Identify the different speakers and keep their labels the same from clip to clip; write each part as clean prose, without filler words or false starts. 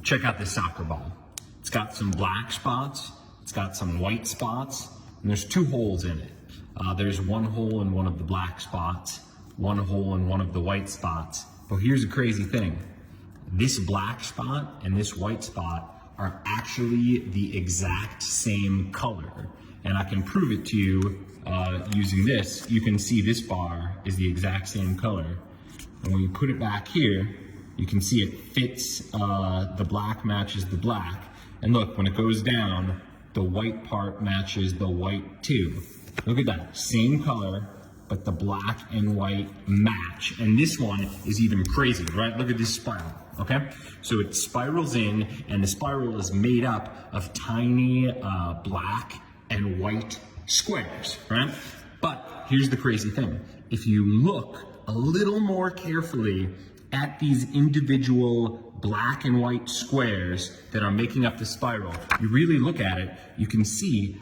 Speaker 1: Check out this soccer ball. It's got some black spots, it's got some white spots, and there's 2 holes in it. There's 1 hole in one of the black spots, 1 hole in one of the white spots. But here's the crazy thing. This black spot and this white spot are actually the exact same color. And I can prove it to you using this. You can see this bar is the exact same color. And when you put it back here, you can see it fits, the black matches the black. And look, when it goes down, the white part matches the white too. Look at that, same color, but the black and white match. And this one is even crazy, right? Look at this spiral, okay? So it spirals in, and the spiral is made up of tiny black and white squares, right? But here's the crazy thing. If you look a little more carefully at these individual black and white squares that are making up the spiral, you really look at it, you can see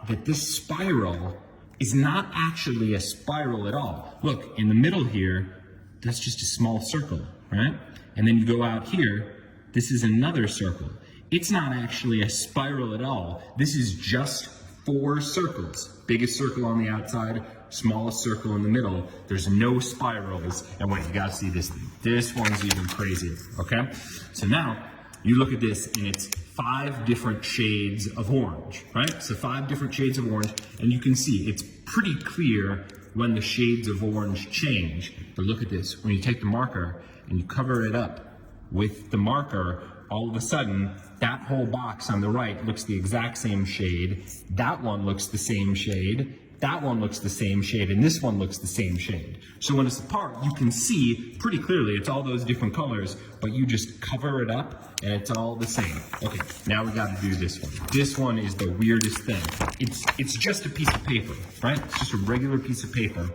Speaker 1: that this spiral is not actually a spiral at all. Look, in the middle here, that's just a small circle, right? And then you go out here, this is another circle. It's not actually a spiral at all. This is just 4 circles. Biggest circle on the outside, smallest circle in the middle. There's no spirals. And wait, you gotta see this thing. This one's even crazier, okay? So now, you look at this and it's 5 different shades of orange, right? So 5 different shades of orange, and you can see it's pretty clear when the shades of orange change. But look at this, when you take the marker and you cover it up with the marker, all of a sudden, that whole box on the right looks the exact same shade, that one looks the same shade, that one looks the same shade, and this one looks the same shade. So when it's apart, you can see pretty clearly it's all those different colors, but you just cover it up and it's all the same. Okay, now we gotta do this one. This one is the weirdest thing. It's just a piece of paper, right? It's just a regular piece of paper.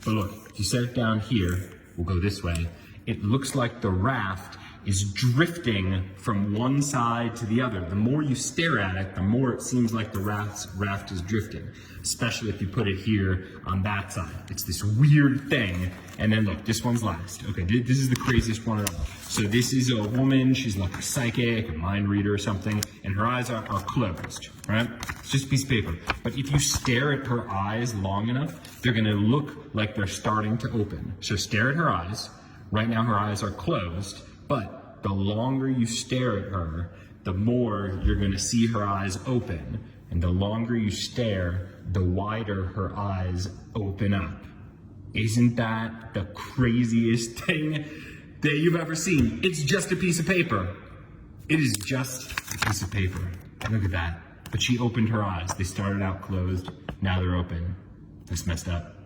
Speaker 1: But look, if you set it down here, we'll go this way, it looks like the raft is drifting from one side to the other. The more you stare at it, the more it seems like the raft is drifting, especially if you put it here on that side. It's this weird thing. And then look, this one's last. Okay, this is the craziest one of all. So this is a woman, she's like a psychic, a mind reader or something, and her eyes are closed, right? It's just a piece of paper. But if you stare at her eyes long enough, they're gonna look like they're starting to open. So stare at her eyes. Right now her eyes are closed, but the longer you stare at her, the more you're gonna see her eyes open. And the longer you stare, the wider her eyes open up. Isn't that the craziest thing that you've ever seen? It's just a piece of paper. It is just a piece of paper. Look at that. But she opened her eyes. They started out closed, now they're open. That's messed up.